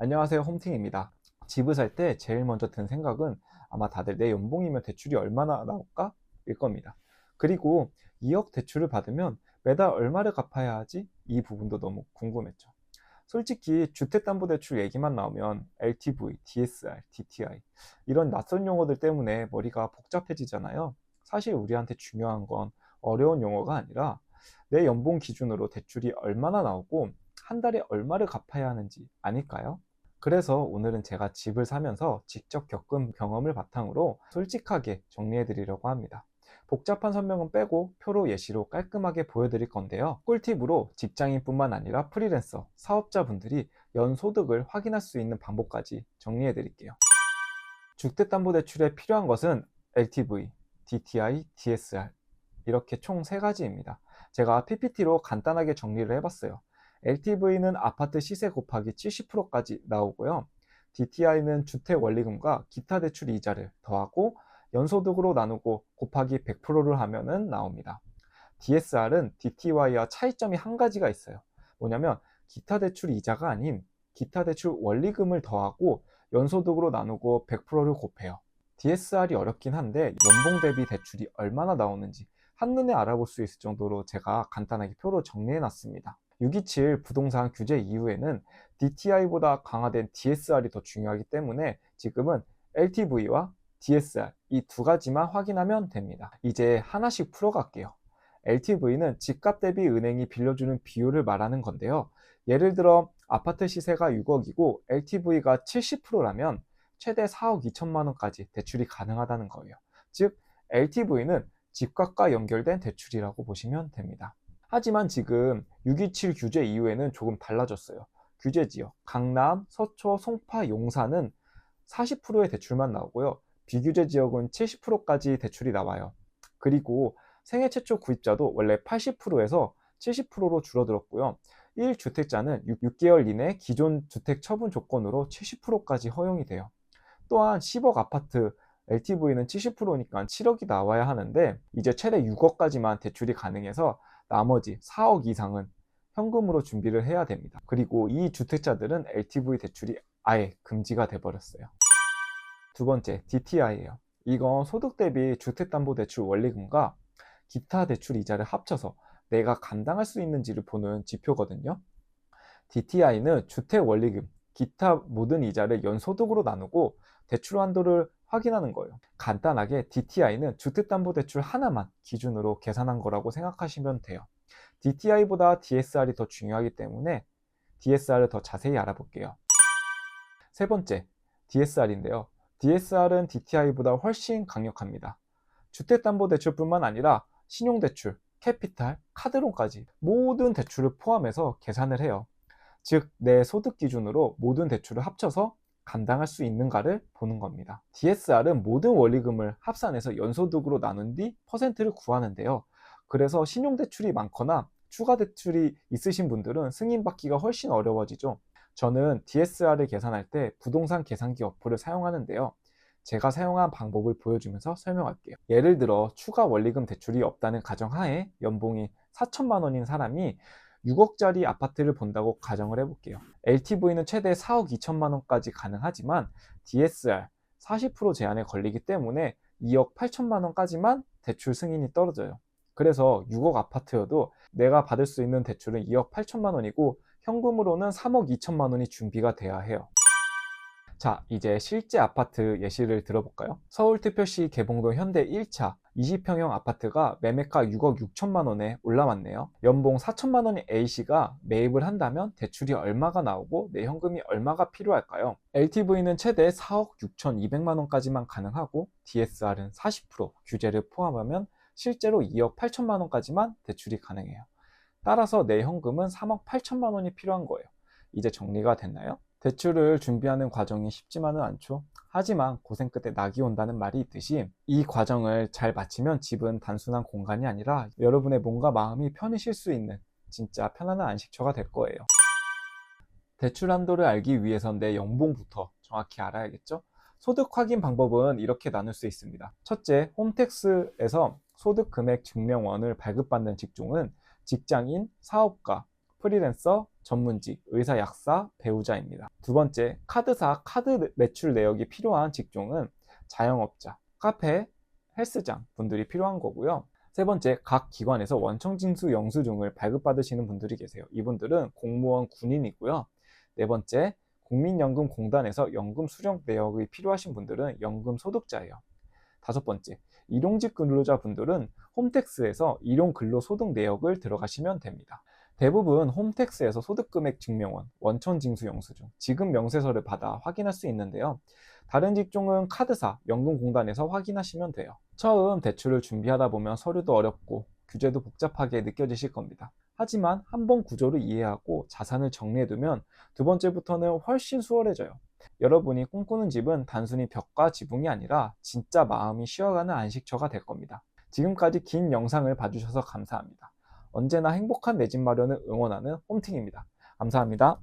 안녕하세요, 홈팅입니다. 집을 살 때 제일 먼저 든 생각은 아마 다들 내 연봉이면 대출이 얼마나 나올까? 일 겁니다. 그리고 2억 대출을 받으면 매달 얼마를 갚아야 하지? 이 부분도 너무 궁금했죠. 솔직히 주택담보대출 얘기만 나오면 LTV, DSR, DTI 이런 낯선 용어들 때문에 머리가 복잡해지잖아요. 사실 우리한테 중요한 건 어려운 용어가 아니라 내 연봉 기준으로 대출이 얼마나 나오고 한 달에 얼마를 갚아야 하는지 아닐까요? 그래서 오늘은 제가 집을 사면서 직접 겪은 경험을 바탕으로 솔직하게 정리해 드리려고 합니다. 복잡한 설명은 빼고 표로 예시로 깔끔하게 보여드릴 건데요. 꿀팁으로 직장인뿐만 아니라 프리랜서, 사업자분들이 연소득을 확인할 수 있는 방법까지 정리해 드릴게요. 주택담보대출에 필요한 것은 LTV, DTI, DSR 이렇게 총 3가지입니다. 제가 PPT로 간단하게 정리를 해봤어요. LTV는 아파트 시세 곱하기 70%까지 나오고요. DTI는 주택 원리금과 기타 대출 이자를 더하고 연소득으로 나누고 곱하기 100%를 하면은 나옵니다. DSR은 DTI와 차이점이 한 가지가 있어요. 뭐냐면 기타 대출 이자가 아닌 기타 대출 원리금을 더하고 연소득으로 나누고 100%를 곱해요. DSR이 어렵긴 한데 연봉 대비 대출이 얼마나 나오는지 한눈에 알아볼 수 있을 정도로 제가 간단하게 표로 정리해 놨습니다. 627 부동산 규제 이후에는 DTI보다 강화된 DSR이 더 중요하기 때문에 지금은 LTV와 DSR 이 두 가지만 확인하면 됩니다. 이제 하나씩 풀어갈게요. LTV는 집값 대비 은행이 빌려주는 비율을 말하는 건데요. 예를 들어 아파트 시세가 6억이고 LTV가 70%라면 최대 4억 2천만 원까지 대출이 가능하다는 거예요. 즉 LTV는 집값과 연결된 대출이라고 보시면 됩니다. 하지만 지금 627 규제 이후에는 조금 달라졌어요. 규제 지역 강남, 서초, 송파, 용산은 40%의 대출만 나오고요. 비규제 지역은 70%까지 대출이 나와요. 그리고 생애 최초 구입자도 원래 80%에서 70%로 줄어들었고요. 1주택자는 6개월 이내 기존 주택 처분 조건으로 70%까지 허용이 돼요. 또한 10억 아파트 LTV는 70%니까 7억이 나와야 하는데 이제 최대 6억까지만 대출이 가능해서 나머지 4억 이상은 현금으로 준비를 해야 됩니다. 그리고 이 주택자들은 LTV 대출이 아예 금지가 돼 버렸어요. 두 번째, DTI예요. 이건 소득 대비 주택담보대출 원리금과 기타 대출 이자를 합쳐서 내가 감당할 수 있는지를 보는 지표거든요. DTI는 주택 원리금, 기타 모든 이자를 연소득으로 나누고 대출 한도를 확인하는 거예요. 간단하게 DTI는 주택담보대출 하나만 기준으로 계산한 거라고 생각하시면 돼요. DTI보다 DSR이 더 중요하기 때문에 DSR을 더 자세히 알아볼게요. 세 번째, DSR인데요. DSR은 DTI보다 훨씬 강력합니다. 주택담보대출뿐만 아니라 신용대출, 캐피탈, 카드론까지 모든 대출을 포함해서 계산을 해요. 즉, 내 소득 기준으로 모든 대출을 합쳐서 감당할 수 있는가를 보는 겁니다. DSR은 모든 원리금을 합산해서 연소득으로 나눈 뒤 퍼센트를 구하는데요. 그래서 신용대출이 많거나 추가 대출이 있으신 분들은 승인받기가 훨씬 어려워지죠. 저는 DSR을 계산할 때 부동산 계산기 어플을 사용하는데요. 제가 사용한 방법을 보여주면서 설명할게요. 예를 들어 추가 원리금 대출이 없다는 가정하에 연봉이 4천만 원인 사람이 6억짜리 아파트를 본다고 가정을 해볼게요. LTV는 최대 4억 2천만 원까지 가능하지만 DSR 40% 제한에 걸리기 때문에 2억 8천만 원까지만 대출 승인이 떨어져요. 그래서 6억 아파트여도 내가 받을 수 있는 대출은 2억 8천만 원이고 현금으로는 3억 2천만 원이 준비가 돼야 해요. 자, 이제 실제 아파트 예시를 들어볼까요? 서울특별시 개봉동 현대 1차 20평형 아파트가 매매가 6억 6천만 원에 올라왔네요. 연봉 4천만 원인 A씨가 매입을 한다면 대출이 얼마가 나오고 내 현금이 얼마가 필요할까요? LTV는 최대 4억 6천2백만 원까지만 가능하고 DSR은 40% 규제를 포함하면 실제로 2억 8천만 원까지만 대출이 가능해요. 따라서 내 현금은 3억 8천만 원이 필요한 거예요. 이제 정리가 됐나요? 대출을 준비하는 과정이 쉽지만은 않죠. 하지만 고생 끝에 낙이 온다는 말이 있듯이 이 과정을 잘 마치면 집은 단순한 공간이 아니라 여러분의 몸과 마음이 편히 쉴 수 있는 진짜 편안한 안식처가 될 거예요. 대출 한도를 알기 위해선 내 연봉부터 정확히 알아야겠죠? 소득 확인 방법은 이렇게 나눌 수 있습니다. 첫째, 홈택스에서 소득 금액 증명원을 발급받는 직종은 직장인, 사업가, 프리랜서, 전문직, 의사, 약사, 배우자입니다. 두 번째, 카드사, 카드 매출 내역이 필요한 직종은 자영업자, 카페, 헬스장 분들이 필요한 거고요. 세 번째, 각 기관에서 원청징수 영수증을 발급받으시는 분들이 계세요. 이분들은 공무원, 군인이고요. 네 번째, 국민연금공단에서 연금 수령 내역이 필요하신 분들은 연금 소득자예요. 다섯 번째, 일용직 근로자분들은 홈택스에서 일용 근로소득 내역을 들어가시면 됩니다. 대부분 홈택스에서 소득금액 증명원, 원천징수 영수증, 지급 명세서를 받아 확인할 수 있는데요. 다른 직종은 카드사, 연금공단에서 확인하시면 돼요. 처음 대출을 준비하다 보면 서류도 어렵고 규제도 복잡하게 느껴지실 겁니다. 하지만 한번 구조를 이해하고 자산을 정리해두면 두 번째부터는 훨씬 수월해져요. 여러분이 꿈꾸는 집은 단순히 벽과 지붕이 아니라 진짜 마음이 쉬어가는 안식처가 될 겁니다. 지금까지 긴 영상을 봐주셔서 감사합니다. 언제나 행복한 내 집 마련을 응원하는 홈팅입니다. 감사합니다.